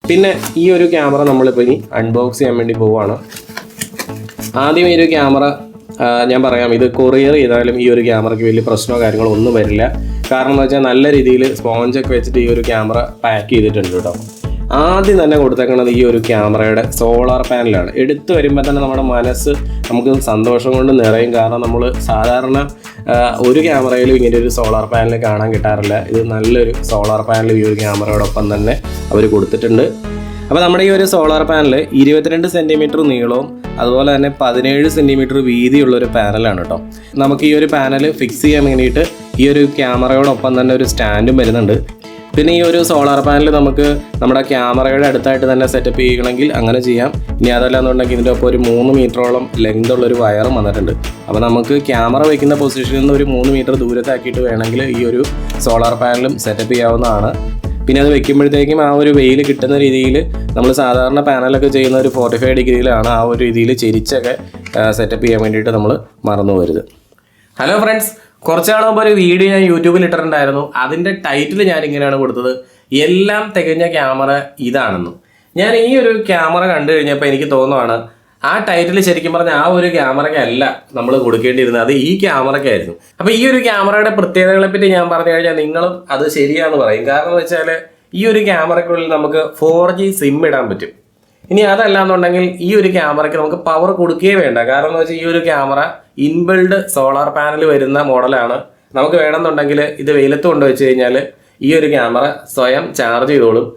പിന്നെ ഈ ഒരു ക്യാമറ നമ്മളിപ്പോൾ ഇനി അൺബോക്സ് ചെയ്യാൻ വേണ്ടി പോവുകയാണ്. ആദ്യം ഈ ഒരു ക്യാമറ ഞാൻ പറയാം, ഇത് കൊറിയർ ചെയ്താലും ഈ ഒരു ക്യാമറയ്ക്ക് വലിയ പ്രശ്നമോ കാര്യങ്ങളോ ഒന്നും വരില്ല. കാരണം എന്ന് വെച്ചാൽ നല്ല രീതിയിൽ സ്പോഞ്ചൊക്കെ വെച്ചിട്ട് ഈ ഒരു ക്യാമറ പാക്ക് ചെയ്തിട്ടുണ്ട് കേട്ടോ. ആദ്യം തന്നെ കൊടുത്തേക്കുന്നത് ഈ ഒരു ക്യാമറയുടെ സോളാർ പാനലാണ്. എടുത്തു വരുമ്പോൾ തന്നെ നമ്മുടെ മനസ്സ് നമുക്ക് സന്തോഷം കൊണ്ട് നിറയും. കാരണം നമ്മൾ സാധാരണ ഒരു ക്യാമറയിലും ഇങ്ങനെ ഒരു സോളാർ പാനൽ കാണാൻ കിട്ടാറില്ല. ഇത് നല്ലൊരു സോളാർ പാനൽ ഈ ഒരു ക്യാമറയോടൊപ്പം തന്നെ അവർ കൊടുത്തിട്ടുണ്ട്. അപ്പോൾ നമ്മുടെ ഈ ഒരു സോളാർ പാനൽ 22 സെൻറ്റിമീറ്റർ നീളവും അതുപോലെ തന്നെ 17 സെൻറ്റിമീറ്റർ വീതിയുള്ളൊരു പാനലാണ് കേട്ടോ. നമുക്ക് ഈ ഒരു പാനൽ ഫിക്സ് ചെയ്യാൻ വേണ്ടിയിട്ട് ഈ ഒരു ക്യാമറയോടൊപ്പം തന്നെ ഒരു സ്റ്റാൻഡും വരുന്നുണ്ട്. പിന്നെ ഈ ഒരു സോളാർ പാനൽ നമുക്ക് നമ്മുടെ ക്യാമറയുടെ അടുത്തായിട്ട് തന്നെ സെറ്റപ്പ് ചെയ്യണമെങ്കിൽ അങ്ങനെ ചെയ്യാം. ഇനി അതല്ല എന്നുണ്ടെങ്കിൽ ഇതിൻ്റെ ഒപ്പം ഒരു 3 മീറ്ററോളം ലെങ്ത് ഉള്ളൊരു വയറും വന്നിട്ടുണ്ട്. അപ്പോൾ നമുക്ക് ക്യാമറ വയ്ക്കുന്ന പൊസിഷനിൽ നിന്ന് ഒരു 3 മീറ്റർ ദൂരത്താക്കിയിട്ട് വേണമെങ്കിൽ ഈ ഒരു സോളാർ പാനലും സെറ്റപ്പ് ചെയ്യാവുന്നതാണ്. പിന്നെ അത് വെക്കുമ്പോഴത്തേക്കും ആ ഒരു വെയിൽ കിട്ടുന്ന രീതിയിൽ നമ്മൾ സാധാരണ പാനലൊക്കെ ചെയ്യുന്ന ഒരു 45 ഡിഗ്രിയിലാണ് ആ ഒരു രീതിയിൽ ചെരിച്ചൊക്കെ സെറ്റപ്പ് ചെയ്യാൻ വേണ്ടിയിട്ട് നമ്മൾ മറന്നു പോകരുത്. ഹലോ ഫ്രണ്ട്സ്, കുറച്ച് നാൾ മുമ്പ് ഒരു വീഡിയോ ഞാൻ യൂട്യൂബിൽ ഇട്ടിട്ടുണ്ടായിരുന്നു. അതിൻ്റെ ടൈറ്റിൽ ഞാൻ ഇങ്ങനെയാണ് കൊടുത്തത്, എല്ലാം തികഞ്ഞ ക്യാമറ ഇതാണെന്നും. ഞാൻ ഈ ഒരു ക്യാമറ കണ്ടു കഴിഞ്ഞപ്പോൾ എനിക്ക് തോന്നുവാണ് ആ ടൈറ്റിൽ ശരിക്കും പറഞ്ഞാൽ ആ ഒരു ക്യാമറയ്ക്കല്ല നമ്മൾ കൊടുക്കേണ്ടിയിരുന്നത്, അത് ഈ ക്യാമറയ്ക്കായിരുന്നു. അപ്പോൾ ഈ ഒരു ക്യാമറയുടെ പ്രത്യേകതകളെ പറ്റി ഞാൻ പറഞ്ഞു കഴിഞ്ഞാൽ നിങ്ങളും അത് ശരിയാണെന്ന് പറയും. കാരണം എന്ന് വെച്ചാൽ ഈ ഒരു ക്യാമറയ്ക്കുള്ളിൽ നമുക്ക് 4G സിം ഇടാൻ പറ്റും. ഇനി അതല്ല എന്നുണ്ടെങ്കിൽ ഈ ഒരു ക്യാമറയ്ക്ക് നമുക്ക് പവർ കൊടുക്കുകയേ വേണ്ട. കാരണം എന്ന് വെച്ചാൽ ഈ ഒരു ക്യാമറ ഇൻബിൽഡ് സോളാർ പാനൽ വരുന്ന മോഡലാണ്. നമുക്ക് വേണമെന്നുണ്ടെങ്കിൽ ഇത് വെയിലത്ത് കൊണ്ടുവച്ച് കഴിഞ്ഞാൽ ഈ ഒരു ക്യാമറ സ്വയം ചാർജ് ചെയ്തോളും.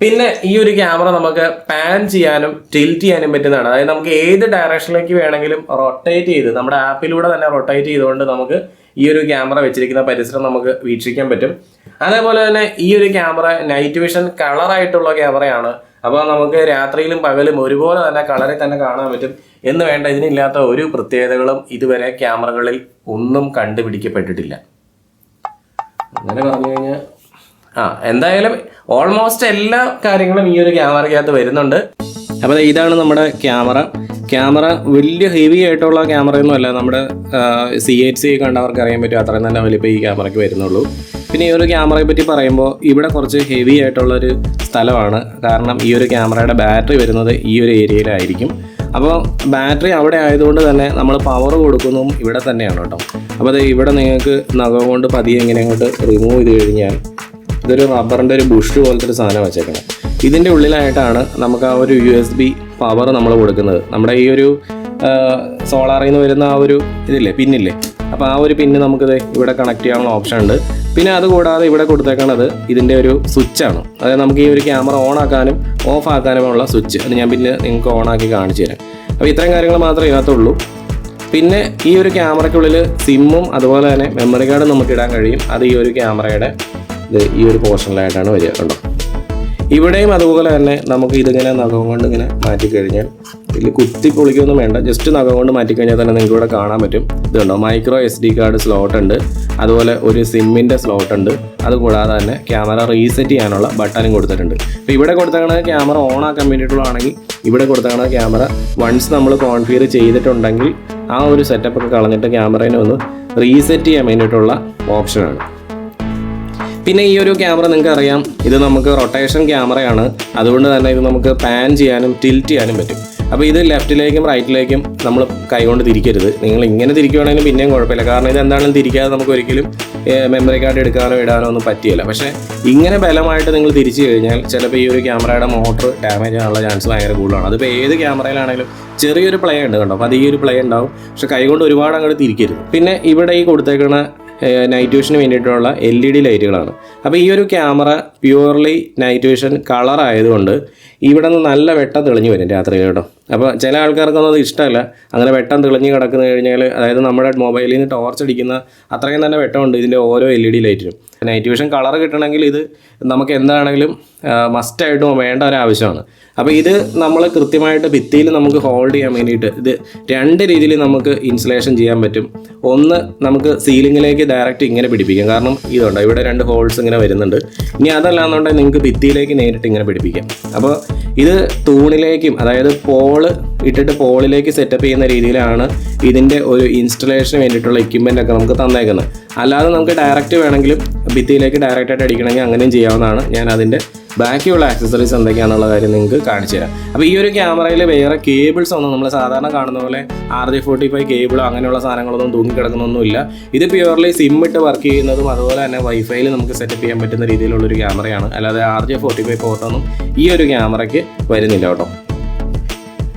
പിന്നെ ഈ ഒരു ക്യാമറ നമുക്ക് പാൻ ചെയ്യാനും ടിൽറ്റ് ചെയ്യാനും പറ്റുന്നതാണ്. അതായത് നമുക്ക് ഏത് ഡയറക്ഷനിലേക്ക് വേണമെങ്കിലും റൊട്ടേറ്റ് ചെയ്ത് നമ്മുടെ ആപ്പിലൂടെ തന്നെ റൊട്ടേറ്റ് ചെയ്തുകൊണ്ട് നമുക്ക് ഈ ഒരു ക്യാമറ വെച്ചിരിക്കുന്ന പരിസരം നമുക്ക് വീക്ഷിക്കാൻ പറ്റും. അതേപോലെ തന്നെ ഈ ഒരു ക്യാമറ നൈറ്റ് വിഷൻ കളറായിട്ടുള്ള ക്യാമറയാണ്. അപ്പോൾ നമുക്ക് രാത്രിയിലും പകലും ഒരുപോലെ തന്നെ കളറിൽ തന്നെ കാണാൻ പറ്റും. എന്ന് വേണ്ട, ഇതിനില്ലാത്ത ഒരു പ്രത്യേകതകളും ഇതുവരെ ക്യാമറകളിൽ ഒന്നും കണ്ടുപിടിക്കപ്പെട്ടിട്ടില്ല. അങ്ങനെ പറഞ്ഞു കഴിഞ്ഞാൽ എന്തായാലും ഓൾമോസ്റ്റ് എല്ലാ കാര്യങ്ങളും ഈ ഒരു ക്യാമറയ്ക്കകത്ത് വരുന്നുണ്ട്. അപ്പോൾ ഇതാണ് നമ്മുടെ ക്യാമറ വലിയ ഹെവി ആയിട്ടുള്ള ക്യാമറയൊന്നും അല്ല. നമ്മുടെ CHC കണ്ടവർക്ക് അറിയാൻ പറ്റും അത്രയും തന്നെ വലിപ്പം ഈ ക്യാമറയ്ക്ക് വരുന്നുള്ളൂ. പിന്നെ ഈ ഒരു ക്യാമറയെ പറ്റി പറയുമ്പോൾ ഇവിടെ കുറച്ച് ഹെവി ആയിട്ടുള്ളൊരു സ്ഥലമാണ്. കാരണം ഈ ഒരു ക്യാമറയുടെ ബാറ്ററി വരുന്നത് ഈ ഒരു ഏരിയയിലായിരിക്കും. അപ്പോൾ ബാറ്ററി അവിടെ ആയതുകൊണ്ട് തന്നെ നമ്മൾ പവർ കൊടുക്കുന്നതും ഇവിടെ തന്നെയാണ് കേട്ടോ. അപ്പോൾ അത് ഇവിടെ നിങ്ങൾക്ക് നഖം കൊണ്ട് പതിയെ ഇങ്ങനെ അങ്ങോട്ട് റിമൂവ് ചെയ്ത് കഴിഞ്ഞാൽ ഇതൊരു റബ്ബറിൻ്റെ ഒരു ബുഷ് പോലത്തെ ഒരു സാധനം വെച്ചേക്കണം. ഇതിൻ്റെ ഉള്ളിലായിട്ടാണ് നമുക്ക് ആ ഒരു USB പവർ നമ്മൾ കൊടുക്കുന്നത്. നമ്മുടെ ഈ ഒരു സോളാറിൽ നിന്ന് വരുന്ന ആ ഒരു പിന്നില്ലേ, അപ്പോൾ ആ ഒരു പിന്ന് നമുക്കിത് ഇവിടെ കണക്ട് ചെയ്യാനുള്ള ഓപ്ഷൻ ഉണ്ട്. പിന്നെ അതുകൂടാതെ ഇവിടെ കൊടുത്തേക്കണത് ഇതിൻ്റെ ഒരു സ്വിച്ചാണ്. അതായത് നമുക്ക് ഈ ഒരു ക്യാമറ ഓൺ ആക്കാനും ഓഫ് ആക്കാനുമുള്ള സ്വിച്ച്. അത് ഞാൻ പിന്നെ നിങ്ങൾക്ക് ഓണാക്കി കാണിച്ചു തരാം. അപ്പോൾ ഇത്രയും കാര്യങ്ങൾ മാത്രമേ ഇതിനകത്തുള്ളൂ. പിന്നെ ഈ ഒരു ക്യാമറയ്ക്കുള്ളിൽ സിമ്മും അതുപോലെ തന്നെ മെമ്മറി കാർഡും നമുക്ക് ഇടാൻ കഴിയും. അത് ഈ ഒരു ക്യാമറയുടെ ഈ ഒരു പോർഷനിലായിട്ടാണ് വരിക കേട്ടോ. ഇവിടെയും അതുപോലെ തന്നെ നമുക്ക് ഇതിങ്ങനെ നഖം കൊണ്ട് ഇങ്ങനെ മാറ്റിക്കഴിഞ്ഞാൽ ഇതിൽ കുത്തി പൊളിക്കൊന്നും വേണ്ട, ജസ്റ്റ് നഖം കൊണ്ട് മാറ്റിക്കഴിഞ്ഞാൽ തന്നെ നിങ്ങൾക്ക് ഇവിടെ കാണാൻ പറ്റും. ഇതുണ്ടോ, മൈക്രോ SD കാർഡ് സ്ലോട്ട് ഉണ്ട്, അതുപോലെ ഒരു സിമ്മിൻ്റെ സ്ലോട്ട് ഉണ്ട്. അതുകൂടാതെ തന്നെ ക്യാമറ റീസെറ്റ് ചെയ്യാനുള്ള ബട്ടണും കൊടുത്തിട്ടുണ്ട്. അപ്പോൾ ഇവിടെ കൊടുത്തേക്കണത് ക്യാമറ ഓൺ ആക്കാൻ വേണ്ടിയിട്ടുള്ളതാണെങ്കിൽ ഇവിടെ കൊടുത്തേക്കണത് ക്യാമറ വൺസ് നമ്മൾ കോൺഫിഗർ ചെയ്തിട്ടുണ്ടെങ്കിൽ ആ ഒരു സെറ്റപ്പൊക്കെ കളഞ്ഞിട്ട് ക്യാമറേനെ ഒന്ന് റീസെറ്റ് ചെയ്യാൻ വേണ്ടിയിട്ടുള്ള ഓപ്ഷനാണ്. പിന്നെ ഈ ഒരു ക്യാമറ നിങ്ങൾക്ക് അറിയാം, ഇത് നമുക്ക് റൊട്ടേഷൻ ക്യാമറയാണ്. അതുകൊണ്ട് തന്നെ ഇത് നമുക്ക് പാൻ ചെയ്യാനും ടിൽറ്റ് ചെയ്യാനും പറ്റും. അപ്പോൾ ഇത് ലെഫ്റ്റിലേക്കും റൈറ്റിലേക്കും നമ്മൾ കൈകൊണ്ട് തിരിക്കരുത്. നിങ്ങൾ ഇങ്ങനെ തിരിക്കുകയാണെങ്കിലും പിന്നെയും കുഴപ്പമില്ല. കാരണം ഇത് എന്താണെങ്കിലും തിരിക്കാതെ നമുക്ക് ഒരിക്കലും മെമ്മറി കാർഡ് എടുക്കാനോ ഇടാനോ ഒന്നും പറ്റിയില്ല. പക്ഷേ ഇങ്ങനെ ബലമായിട്ട് നിങ്ങൾ തിരിച്ചു കഴിഞ്ഞാൽ ചിലപ്പോൾ ഈ ഒരു ക്യാമറയുടെ മോട്ടർ ഡാമേജ് ആകാനുള്ള ചാൻസ് ഭയങ്കര കൂടുതലാണ്. അതിപ്പോൾ ഏത് ക്യാമറയിലാണെങ്കിലും ചെറിയൊരു പ്ലേ ഉണ്ട് കേട്ടോ. അപ്പോൾ അത് ഈ ഒരു പ്ലേ ഉണ്ടാവും. പക്ഷേ കൈകൊണ്ട് ഒരുപാട് അങ്ങോട്ട് തിരിക്കരുത്. പിന്നെ ഇവിടെ ഈ കൊടുത്തേക്കണ നൈറ്റ് വിഷന് വേണ്ടിയിട്ടുള്ള LED ലൈറ്റുകളാണ്. അപ്പോൾ ഈ ഒരു camera purely night vision colour ആയതുകൊണ്ട് ഇവിടെ നിന്ന് നല്ല വെട്ടം തെളിഞ്ഞ് വരും രാത്രി കേട്ടോ. അപ്പോൾ ചില ആൾക്കാർക്കൊന്നും അത് ഇഷ്ടമല്ല. അങ്ങനെ വെട്ടം തെളിഞ്ഞ് കിടക്കുന്നു കഴിഞ്ഞാൽ, അതായത് നമ്മുടെ മൊബൈലിൽ നിന്ന് ടോർച്ച് അടിക്കുന്ന അത്രയും തന്നെ വെട്ടമുണ്ട് ഇതിൻ്റെ ഓരോ LED ലൈറ്റിനും. നൈറ്റ് വിഷൻ കളർ കിട്ടണമെങ്കിൽ ഇത് നമുക്ക് എന്താണെങ്കിലും മസ്റ്റായിട്ടും വേണ്ട ഒരാവശ്യമാണ്. അപ്പോൾ ഇത് നമ്മൾ കൃത്യമായിട്ട് ഭിത്തിയിൽ നമുക്ക് ഹോൾഡ് ചെയ്യാൻ വേണ്ടിയിട്ട് ഇത് 2 രീതിയിൽ നമുക്ക് ഇൻസുലേഷൻ ചെയ്യാൻ പറ്റും. ഒന്ന്, നമുക്ക് സീലിങ്ങിലേക്ക് ഡയറക്റ്റ് ഇങ്ങനെ പിടിപ്പിക്കാം. കാരണം ഇതുണ്ട്, ഇവിടെ 2 ഹോൾസ് ഇങ്ങനെ വരുന്നുണ്ട്. ഇനി അതല്ലാന്നുണ്ടെങ്കിൽ നിങ്ങൾക്ക് ഭിത്തിയിലേക്ക് നേരിട്ട് ഇങ്ങനെ പിടിപ്പിക്കാം. അപ്പോൾ ഇത് തൂണിലേക്കും, അതായത് പോള് ഇട്ടിട്ട് പോളിലേക്ക് സെറ്റപ്പ് ചെയ്യുന്ന രീതിയിലാണ് ഇതിൻ്റെ ഒരു ഇൻസ്റ്റലേഷന് വേണ്ടിയിട്ടുള്ള എക്യുപ്മെൻ്റ് ഒക്കെ നമുക്ക് തന്നേക്കുന്നത്. അല്ലാതെ നമുക്ക് ഡയറക്റ്റ് വേണമെങ്കിലും ഭിത്തിയിലേക്ക് ഡയറക്റ്റായിട്ട് അടിക്കണമെങ്കിൽ അങ്ങനെയും ചെയ്യാവുന്നതാണ്. ഞാൻ അതിൻ്റെ ബാക്കിയുള്ള ആക്സസറീസ് എന്തൊക്കെയാണെന്നുള്ള കാര്യം നിങ്ങൾക്ക് കാണിച്ചു തരാം. അപ്പോൾ ഈ ഒരു ക്യാമറയിൽ വേറെ കേബിൾസ് ഒന്നും നമ്മൾ സാധാരണ കാണുന്ന പോലെ RJ45 കേബിളോ അങ്ങനെയുള്ള സാധനങ്ങളൊന്നും തൂങ്ങിക്കിടക്കുന്നൊന്നുമില്ല. ഇത് പ്യുവർലി സിം ഇട്ട് വർക്ക് ചെയ്യുന്നതും അതുപോലെ തന്നെ വൈഫൈയിൽ നമുക്ക് സെറ്റപ്പ് ചെയ്യാൻ പറ്റുന്ന രീതിയിലുള്ളൊരു ക്യാമറയാണ്. അല്ലാതെ RJ45 പോർട്ടൊന്നും ഈ ഒരു ക്യാമറയ്ക്ക് വരുന്നില്ല കേട്ടോ.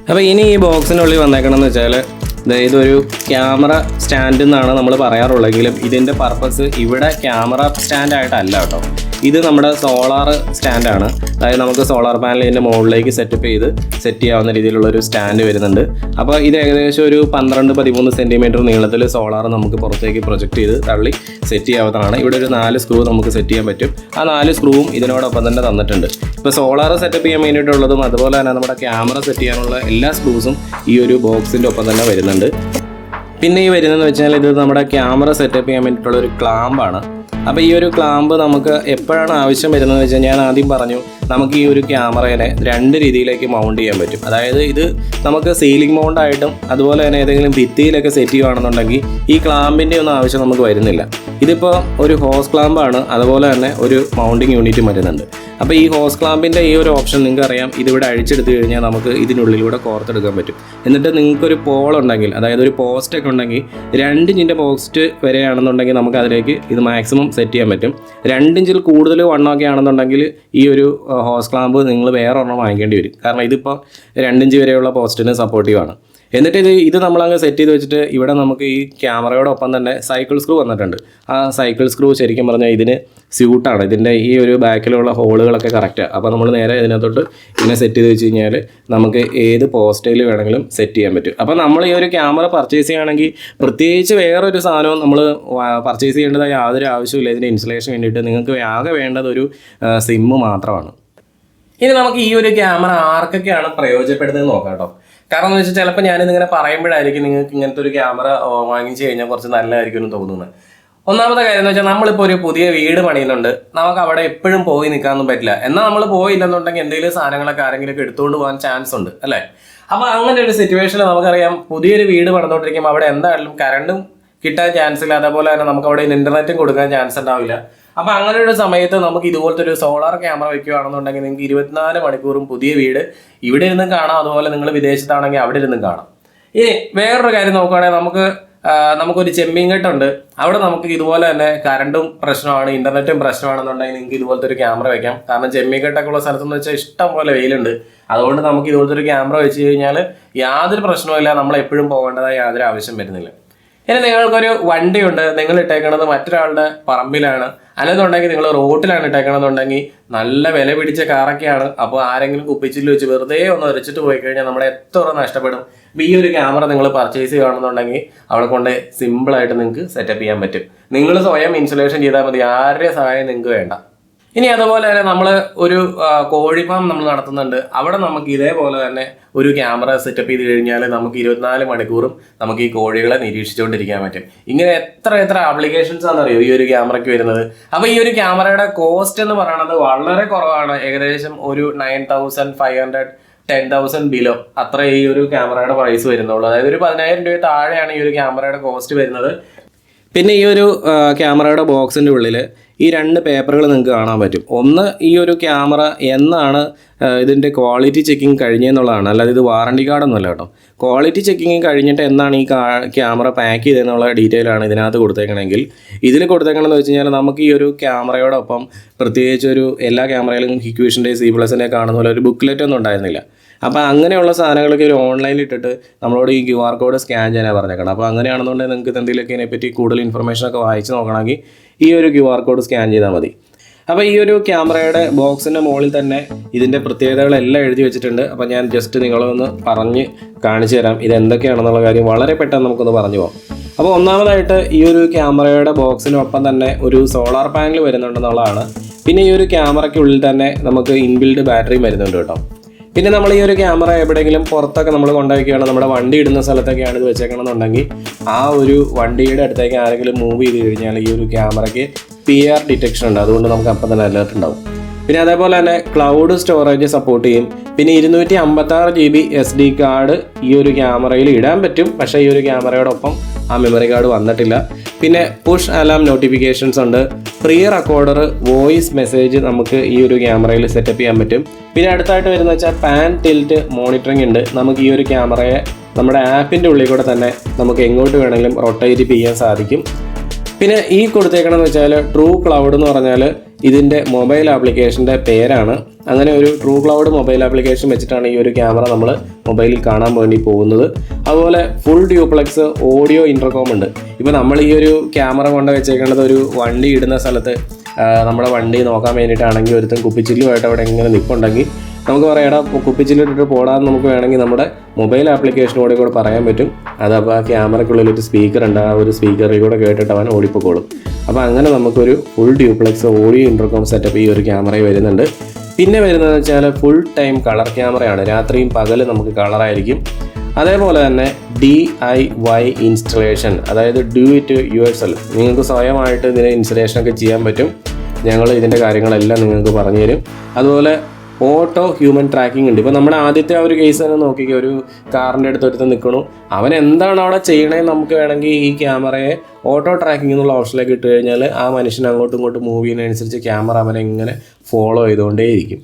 അപ്പോൾ ഇനി ഈ ബോക്സിനുള്ളിൽ വന്നേക്കണമെന്ന് വെച്ചാൽ ഇതൊരു ക്യാമറ സ്റ്റാൻഡ് എന്നാണ് നമ്മൾ പറയാറുള്ളെങ്കിലും ഇതിൻ്റെ പർപ്പസ് ഇവിടെ ക്യാമറ സ്റ്റാൻഡായിട്ടല്ല കേട്ടോ. ഇത് നമ്മുടെ സോളാർ സ്റ്റാൻഡാണ്. അതായത് നമുക്ക് സോളാർ പാനൽ ഇതിൻ്റെ മുകളിലേക്ക് സെറ്റ് ചെയ്യാവുന്ന രീതിയിലുള്ളൊരു സ്റ്റാൻഡ് വരുന്നുണ്ട്. അപ്പോൾ ഇത് ഏകദേശം ഒരു 12-13 സെൻറ്റിമീറ്റർ നീളത്തിൽ സോളാർ നമുക്ക് പുറത്തേക്ക് പ്രൊജക്റ്റ് ചെയ്ത് തള്ളി സെറ്റ് ചെയ്യാവുന്നതാണ്. ഇവിടെ ഒരു 4 സ്ക്രൂ നമുക്ക് സെറ്റ് ചെയ്യാൻ പറ്റും. ആ 4 സ്ക്രൂവും ഇതിനോടൊപ്പം തന്നെ തന്നിട്ടുണ്ട്. ഇപ്പോൾ സോളാർ സെറ്റപ്പ് ചെയ്യാൻ വേണ്ടിയിട്ടുള്ളതും അതുപോലെ തന്നെ നമ്മുടെ ക്യാമറ സെറ്റ് ചെയ്യാനുള്ള എല്ലാ സ്ക്രൂസും ഈ ഒരു ബോക്സിൻ്റെ ഒപ്പം തന്നെ വരുന്നുണ്ട്. പിന്നെ ഈ വരുന്നതെന്ന് വെച്ചാൽ ഇത് നമ്മുടെ ക്യാമറ സെറ്റപ്പ് ചെയ്യാൻ വേണ്ടിയിട്ടുള്ള ഒരു ക്ലാമ്പാണ്. അപ്പോൾ ഈ ഒരു ക്ലാമ്പ് നമുക്ക് എപ്പോഴാണ് ആവശ്യം വരുന്നതെന്ന് വെച്ചാൽ ഞാൻ ആദ്യം പറഞ്ഞു നമുക്ക് ഈ ഒരു ക്യാമറയെ 2 രീതിയിലേക്ക് മൗണ്ട് ചെയ്യാൻ പറ്റും. അതായത് ഇത് നമുക്ക് സീലിംഗ് മൗണ്ടായിട്ടും അതുപോലെ തന്നെ ഏതെങ്കിലും ഭിത്തിയിലൊക്കെ സെറ്റ് ചെയ്യുകയാണെന്നുണ്ടെങ്കിൽ ഈ ക്ലാമ്പിൻ്റെ ഒന്നും ആവശ്യം നമുക്ക് വരുന്നില്ല. ഇതിപ്പോൾ ഒരു ഹോസ് ക്ലാമ്പാണ്, അതുപോലെ തന്നെ ഒരു മൗണ്ടിങ് യൂണിറ്റും വരുന്നുണ്ട്. അപ്പോൾ ഈ ഹോസ് ക്ലാമ്പിൻ്റെ ഈ ഒരു ഓപ്ഷൻ നിങ്ങൾക്ക് അറിയാം, ഇതിവിടെ അഴിച്ചെടുത്ത് കഴിഞ്ഞാൽ നമുക്ക് ഇതിനുള്ളിലൂടെ കോർത്തെടുക്കാൻ പറ്റും. എന്നിട്ട് നിങ്ങൾക്കൊരു പോൾ ഉണ്ടെങ്കിൽ, അതായത് ഒരു പോസ്റ്റൊക്കെ ഉണ്ടെങ്കിൽ 2 ഇഞ്ചിൻ്റെ പോസ്റ്റ് വരെയാണെന്നുണ്ടെങ്കിൽ നമുക്ക് അതിലേക്ക് ഇത് മാക്സിമം സെറ്റ് ചെയ്യാൻ പറ്റും. 2 ഇഞ്ചിൽ കൂടുതൽ വണ്ണമൊക്കെ ആണെന്നുണ്ടെങ്കിൽ ഈ ഒരു ഹോസ് ക്ലാമ്പ് നിങ്ങൾ വേറെ ഒരെണ്ണം വാങ്ങിക്കേണ്ടി വരും. കാരണം ഇതിപ്പോൾ 2 ഇഞ്ച് വരെയുള്ള പോസ്റ്റിന് സപ്പോർട്ടീവാണ്. എന്നിട്ട് ഇത് നമ്മളങ്ങ് സെറ്റ് ചെയ്ത് വെച്ചിട്ട് ഇവിടെ നമുക്ക് ഈ ക്യാമറയോടൊപ്പം തന്നെ സൈക്കിൾ സ്ക്രൂ വന്നിട്ടുണ്ട്. ആ സൈക്കിൾ സ്ക്രൂ ശരിക്കും പറഞ്ഞാൽ ഇതിന് സ്യൂട്ടാണ്. ഇതിൻ്റെ ഈ ഒരു ബാക്കിലുള്ള ഹോളുകളൊക്കെ കറക്റ്റാണ്. അപ്പോൾ നമ്മൾ നേരെ ഇതിനകത്തോട്ട് ഇങ്ങനെ സെറ്റ് ചെയ്ത് വെച്ച് കഴിഞ്ഞാൽ നമുക്ക് ഏത് പോസ്റ്റയിൽ വേണമെങ്കിലും സെറ്റ് ചെയ്യാൻ പറ്റും. അപ്പോൾ നമ്മൾ ഈ ഒരു ക്യാമറ പർച്ചേസ് ചെയ്യുകയാണെങ്കിൽ പ്രത്യേകിച്ച് വേറൊരു സാധനവും നമ്മൾ പർച്ചേസ് ചെയ്യേണ്ടതായ യാതൊരു ആവശ്യമില്ല. ഇതിൻ്റെ ഇൻസ്റ്റലേഷൻ വേണ്ടിയിട്ട് നിങ്ങൾക്ക് ആകെ വേണ്ടത് ഒരു സിമ്മ് മാത്രമാണ്. ഇനി നമുക്ക് ഈ ഒരു ക്യാമറ ആർക്കൊക്കെയാണ് പ്രയോജനപ്പെടുന്നത് നോക്കാം കേട്ടോ. കാരണം എന്ന് വെച്ചാൽ ചിലപ്പോൾ ഞാനിതിങ്ങനെ പറയുമ്പോഴായിരിക്കും നിങ്ങൾക്ക് ഇങ്ങനത്തെ ഒരു ക്യാമറ വാങ്ങിച്ചു കഴിഞ്ഞാൽ കുറച്ച് നല്ലതായിരിക്കും എന്ന് തോന്നുന്നത്. ഒന്നാമത്തെ കാര്യം എന്ന് വെച്ചാൽ നമ്മളിപ്പോൾ ഒരു പുതിയ വീട് പണിയുന്നുണ്ട്, നമുക്ക് അവിടെ എപ്പോഴും പോയി നിൽക്കാനൊന്നും പറ്റില്ല. എന്നാൽ നമ്മൾ പോയില്ലെന്നുണ്ടെങ്കിൽ എന്തെങ്കിലും സാധനങ്ങളൊക്കെ ആരെങ്കിലും എടുത്തുകൊണ്ട് പോകാൻ ചാൻസ് ഉണ്ട് അല്ലേ. അപ്പോൾ അങ്ങനെ ഒരു സിറ്റുവേഷനിൽ നമുക്കറിയാം പുതിയൊരു വീട് പണിതുകൊണ്ടിരിക്കുമ്പോൾ അവിടെ എന്തായാലും കറണ്ടും കിട്ടാൻ ചാൻസ് ഇല്ല, അതേപോലെ തന്നെ നമുക്ക് അവിടെ ഇൻ്റർനെറ്റും കൊടുക്കാൻ ചാൻസ് ഉണ്ടാവില്ല. അപ്പോൾ അങ്ങനെ ഒരു സമയത്ത് നമുക്ക് ഇതുപോലത്തെ ഒരു സോളാർ ക്യാമറ വയ്ക്കുകയാണെന്നുണ്ടെങ്കിൽ നിങ്ങൾക്ക് 24 മണിക്കൂറും പുതിയ വീട് ഇവിടെ ഇരുന്നും കാണാം, അതുപോലെ നിങ്ങൾ വിദേശത്താണെങ്കിൽ അവിടെ ഇരുന്നും കാണാം. ഇനി വേറൊരു കാര്യം നോക്കുകയാണെങ്കിൽ നമുക്കൊരു ചെമ്മീൻകെട്ടുണ്ട്, അവിടെ നമുക്ക് ഇതുപോലെ തന്നെ കറണ്ടും പ്രശ്നമാണ്, ഇൻ്റർനെറ്റും പ്രശ്നമാണെന്നുണ്ടെങ്കിൽ നിങ്ങൾക്ക് ഇതുപോലത്തെ ഒരു ക്യാമറ വയ്ക്കാം. കാരണം ചെമ്മീൻകെട്ടൊക്കെ ഉള്ള സ്ഥലത്തെന്ന് വെച്ചാൽ ഇഷ്ടം പോലെ വെയിലുണ്ട്. അതുകൊണ്ട് നമുക്ക് ഇതുപോലത്തെ ഒരു ക്യാമറ വെച്ച് കഴിഞ്ഞാൽ യാതൊരു പ്രശ്നവുമില്ല, നമ്മൾ എപ്പോഴും പോകേണ്ടതായ യാതൊരു ആവശ്യം വരുന്നില്ല. ഇനി നിങ്ങൾക്കൊരു വണ്ടിയുണ്ട്, നിങ്ങൾ ഇട്ടേക്കണത് മറ്റൊരാളുടെ പറമ്പിലാണ്, അല്ലെന്നുണ്ടെങ്കിൽ നിങ്ങൾ റോട്ടിലാണ് ഇട്ടേക്കണമെന്നുണ്ടെങ്കിൽ നല്ല വില പിടിച്ച കാറൊക്കെയാണ്. അപ്പോൾ ആരെങ്കിലും കുപ്പിച്ചില് വെച്ച് വെറുതെ ഒന്ന് ഉരച്ചിട്ട് പോയി കഴിഞ്ഞാൽ നമ്മുടെ എത്ര നഷ്ടപ്പെടും. അപ്പോൾ ഈ ഒരു ക്യാമറ നിങ്ങൾ പർച്ചേസ് ചെയ്യുകയാണെന്നുണ്ടെങ്കിൽ അവിടെ കൊണ്ട് സിമ്പിളായിട്ട് നിങ്ങൾക്ക് സെറ്റപ്പ് ചെയ്യാൻ പറ്റും. നിങ്ങൾ സ്വയം ഇൻസ്റ്റലേഷൻ ചെയ്താൽ മതി, ആരുടെ സഹായം നിങ്ങൾക്ക് വേണ്ട. ഇനി അതുപോലെ തന്നെ നമ്മൾ ഒരു കോഴി ഫാം നമ്മൾ നടത്തുന്നുണ്ട്, അവിടെ നമുക്ക് ഇതേപോലെ തന്നെ ഒരു ക്യാമറ സെറ്റപ്പ് ചെയ്ത് കഴിഞ്ഞാൽ നമുക്ക് 24 മണിക്കൂറും നമുക്ക് ഈ കോഴികളെ നിരീക്ഷിച്ചുകൊണ്ടിരിക്കാൻ പറ്റും. ഇങ്ങനെ എത്ര ആപ്ലിക്കേഷൻസ് ആണെന്നറിയോ ഈ ഒരു ക്യാമറയ്ക്ക് വരുന്നത്. അപ്പോൾ ഈ ഒരു ക്യാമറയുടെ കോസ്റ്റ് എന്ന് പറയുന്നത് വളരെ കുറവാണ്, ഏകദേശം ഒരു 9,500 10,000 ബിലോ അത്ര ഈ ഒരു ക്യാമറയുടെ പ്രൈസ് വരുന്നുള്ളൂ. അതായത് ഒരു 10,000 രൂപ താഴെയാണ് ഈ ഒരു ക്യാമറയുടെ കോസ്റ്റ് വരുന്നത്. പിന്നെ ഈ ഒരു ക്യാമറയുടെ ബോക്സിൻ്റെ ഉള്ളിൽ ഈ 2 പേപ്പറുകൾ നിങ്ങൾക്ക് കാണാൻ പറ്റും. ഒന്ന് ഈ ഒരു ക്യാമറ എന്നാണ് ഇതിൻ്റെ ക്വാളിറ്റി ചെക്കിങ് കഴിഞ്ഞതെന്നുള്ളതാണ്, അല്ലാതെ ഇത് വാറണ്ടി കാർഡൊന്നുമല്ല കേട്ടോ. ക്വാളിറ്റി ചെക്കിങ് കഴിഞ്ഞിട്ട് എന്നാണ് ഈ ക്യാമറ പാക്ക് ചെയ്തതെന്നുള്ള ഡീറ്റെയിൽ ആണ് ഇതിനകത്ത് കൊടുത്തേക്കണമെങ്കിൽ. ഇതിൽ കൊടുത്തേക്കണമെന്ന് വെച്ച് കഴിഞ്ഞാൽ നമുക്ക് ഈ ഒരു ക്യാമറയോടൊപ്പം പ്രത്യേകിച്ച് ഒരു എല്ലാ ക്യാമറയിലും ഹിക്വിഷൻ്റെ C++ൻ്റെ കാണുന്ന പോലെ ഒരു ബുക്ക്ലെറ്റ് ഒന്നും ഉണ്ടായിരുന്നില്ല. അപ്പോൾ അങ്ങനെയുള്ള സാധനങ്ങളൊക്കെ ഒരു ഓൺലൈനിൽ ഇട്ടിട്ട് നമ്മളോട് ഈ QR കോഡ് സ്കാൻ ചെയ്യാനാണ് പറഞ്ഞേക്കണം. അപ്പോൾ അങ്ങനെയാണെന്നുണ്ടെങ്കിൽ നിങ്ങൾക്ക് എന്തെങ്കിലുമൊക്കെ ഇതിനെപ്പറ്റി കൂടുതൽ ഇൻഫർമേഷനൊക്കെ വായിച്ച് നോക്കണമെങ്കിൽ ഈ ഒരു QR കോഡ് സ്കാൻ ചെയ്താൽ മതി. അപ്പോൾ ഈ ഒരു ക്യാമറയുടെ ബോക്സിൻ്റെ മുകളിൽ തന്നെ ഇതിൻ്റെ പ്രത്യേകതകളെല്ലാം എഴുതി വെച്ചിട്ടുണ്ട്. അപ്പോൾ ഞാൻ ജസ്റ്റ് നിങ്ങളൊന്ന് പറഞ്ഞ് കാണിച്ചു തരാം ഇതെന്തൊക്കെയാണെന്നുള്ള കാര്യം വളരെ പെട്ടെന്ന് നമുക്കൊന്ന് പറഞ്ഞു പോകാം. അപ്പോൾ ഒന്നാമതായിട്ട് ഈ ഒരു ക്യാമറയുടെ ബോക്സിനൊപ്പം തന്നെ ഒരു സോളാർ പാനൽ വരുന്നുണ്ടെന്നുള്ളതാണ്. പിന്നെ ഈ ഒരു ക്യാമറയ്ക്കുള്ളിൽ തന്നെ നമുക്ക് ഇൻബിൽഡ് ബാറ്ററിയും വരുന്നുണ്ട് കേട്ടോ. പിന്നെ നമ്മൾ ഈ ഒരു ക്യാമറ എവിടെയെങ്കിലും പുറത്തൊക്കെ നമ്മൾ കൊണ്ടുപോയിക്കുകയാണ്, നമ്മുടെ വണ്ടി ഇടുന്ന സ്ഥലത്തൊക്കെയാണ് ഇത് വെച്ചേക്കണമെന്നുണ്ടെങ്കിൽ ആ ഒരു വണ്ടിയുടെ അടുത്തേക്ക് ആരെങ്കിലും മൂവ് ചെയ്ത് കഴിഞ്ഞാൽ ഈ ഒരു ക്യാമറയ്ക്ക് PR ഡിറ്റക്ഷൻ ഉണ്ട്, അതുകൊണ്ട് നമുക്ക് അപ്പം തന്നെ അലേർട്ട് ഉണ്ടാവും. പിന്നെ അതേപോലെ തന്നെ ക്ലൗഡ് സ്റ്റോറേജ് സപ്പോർട്ട് ചെയ്യും. പിന്നെ 256 GB SD കാർഡ് ഈ ഒരു ക്യാമറയിൽ ഇടാൻ പറ്റും. പക്ഷേ ഈ ഒരു ക്യാമറയോടൊപ്പം ആ മെമ്മറി കാർഡ് വന്നിട്ടില്ല. പിന്നെ പുഷ് അലാം നോട്ടിഫിക്കേഷൻസ് ഉണ്ട്. പ്രീ റെക്കോർഡർ വോയിസ് മെസ്സേജ് നമുക്ക് ഈ ഒരു ക്യാമറയിൽ സെറ്റപ്പ് ചെയ്യാൻ പറ്റും. പിന്നെ അടുത്തായിട്ട് വരുന്ന വെച്ചാൽ പാൻ ടിൽറ്റ് മോണിറ്ററിംഗ് ഉണ്ട്. നമുക്ക് ഈ ഒരു ക്യാമറയെ നമ്മുടെ ആപ്പിൻ്റെ ഉള്ളിൽ കൂടെ തന്നെ നമുക്ക് എങ്ങോട്ട് വേണമെങ്കിലും റൊട്ടേറ്റ് ചെയ്യാൻ സാധിക്കും. പിന്നെ ഈ കൊടുത്തേക്കണമെന്ന് വെച്ചാൽ ട്രൂ ക്ലൗഡ് എന്ന് പറഞ്ഞാൽ ഇതിൻ്റെ മൊബൈൽ ആപ്ലിക്കേഷൻ്റെ പേരാണ്. അങ്ങനെ ഒരു ട്രൂ ക്ലൗഡ് മൊബൈൽ ആപ്ലിക്കേഷൻ വെച്ചിട്ടാണ് ഈ ഒരു ക്യാമറ നമ്മൾ മൊബൈലിൽ കാണാൻ വേണ്ടി പോകുന്നത്. അതുപോലെ ഫുൾ ഡ്യൂപ്ലെക്സ് ഓഡിയോ ഇൻ്റർകോം ഉണ്ട്. ഇപ്പോൾ നമ്മൾ ഈ ഒരു ക്യാമറ കൊണ്ട് വെച്ചേക്കേണ്ടത് ഒരു വണ്ടി ഇടുന്ന സ്ഥലത്ത് നമ്മുടെ വണ്ടി നോക്കാൻ വേണ്ടിയിട്ടാണെങ്കിൽ ഒരുത്തൻ കുപ്പിച്ചില്ലുമായിട്ട് അവിടെ ഇങ്ങനെ നിൽപ്പുണ്ടെങ്കിൽ നമുക്ക് പറയാം, എടാ കുപ്പിച്ചില്ലിട്ടിട്ട് പോടാന്ന് നമുക്ക് വേണമെങ്കിൽ നമ്മുടെ മൊബൈൽ ആപ്ലിക്കേഷനോടെ കൂടെ പറയാൻ പറ്റും. അതപ്പോൾ ആ ക്യാമറയ്ക്കുള്ളിലൊരു സ്പീക്കർ ഉണ്ട്, ആ ഒരു സ്പീക്കറിൽ കൂടെ കേട്ടിട്ട് അവൻ ഓടിപ്പോക്കോളും. അപ്പോൾ അങ്ങനെ നമുക്കൊരു full duplex audio intercom setup ഈ ഒരു ക്യാമറയിൽ വരുന്നുണ്ട്. പിന്നെ വരുന്നതെന്ന് വെച്ചാൽ ഫുൾ ടൈം കളർ ക്യാമറയാണ്. രാത്രിയും പകലും നമുക്ക് കളറായിരിക്കും. അതേപോലെ തന്നെ DIY ഇൻസ്റ്റലേഷൻ, അതായത് ഡു ഇറ്റ് യുവർസെൽഫ്. നിങ്ങൾക്ക് സ്വയമായിട്ട് ഇതിന് ഇൻസ്റ്റലേഷനൊക്കെ ചെയ്യാൻ പറ്റും. ഞങ്ങൾ ഇതിൻ്റെ കാര്യങ്ങളെല്ലാം നിങ്ങൾക്ക് പറഞ്ഞു തരും. അതുപോലെ ഓട്ടോ ഹ്യൂമൻ ട്രാക്കിംഗ് ഉണ്ട്. ഇപ്പോൾ നമ്മുടെ ആദ്യത്തെ ആ ഒരു കേസ് തന്നെ നോക്കിക്കുക, ഒരു കാറിൻ്റെ അടുത്ത് നിൽക്കണു, അവൻ എന്താണ് അവിടെ ചെയ്യണേന്ന് നമുക്ക് വേണമെങ്കിൽ ഈ ക്യാമറയെ ഓട്ടോ ട്രാക്കിംഗ് എന്നുള്ള ഓപ്ഷനിലേക്ക് ഇട്ട് കഴിഞ്ഞാൽ ആ മനുഷ്യൻ അങ്ങോട്ടും ഇങ്ങോട്ടും മൂവ് ചെയ്യുന്നതനുസരിച്ച് ക്യാമറ അവനെ ഇങ്ങനെ ഫോളോ ചെയ്തുകൊണ്ടേയിരിക്കും.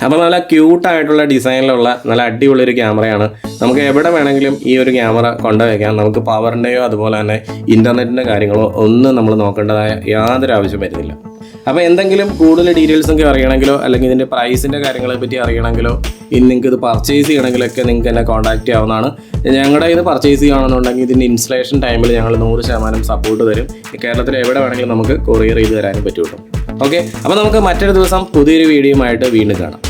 അപ്പോൾ നല്ല ക്യൂട്ടായിട്ടുള്ള ഡിസൈനിലുള്ള നല്ല അടിപൊളിയൊരു ക്യാമറയാണ്. നമുക്ക് എവിടെ വേണമെങ്കിലും ഈ ഒരു ക്യാമറ കൊണ്ടുവയ്ക്കാം. നമുക്ക് പവറിൻ്റെയോ അതുപോലെ തന്നെ ഇൻ്റർനെറ്റിൻ്റെ കാര്യങ്ങളോ ഒന്നും നമ്മൾ നോക്കേണ്ടതായ യാതൊരു ആവശ്യം വരുന്നില്ല. അപ്പോൾ എന്തെങ്കിലും കൂടുതൽ ഡീറ്റെയിൽസൊക്കെ അറിയണമെങ്കിലോ അല്ലെങ്കിൽ ഇതിൻ്റെ പ്രൈസിൻ്റെ കാര്യങ്ങളെ പറ്റി അറിയണമെങ്കിലോ ഇനി നിങ്ങൾക്ക് ഇത് പർച്ചേസ് ചെയ്യണമെങ്കിലൊക്കെ നിങ്ങൾക്ക് എന്നെ കോൺടാക്റ്റ് ചെയ്യാവുന്നതാണ്. ഞങ്ങളുടെ ഇത് പർച്ചേസ് ചെയ്യുകയാണെന്നുണ്ടെങ്കിൽ ഇതിൻ്റെ ഇൻസ്റ്റലേഷൻ ടൈമിൽ ഞങ്ങൾ 100% സപ്പോർട്ട് തരും. കേരളത്തിൽ എവിടെ വേണമെങ്കിലും നമുക്ക് കൊറിയർ ചെയ്ത് തരാനും പറ്റും. ഓക്കെ, അപ്പോൾ നമുക്ക് മറ്റൊരു ദിവസം പുതിയൊരു വീഡിയോയുമായിട്ട് വീണ്ടും കാണാം.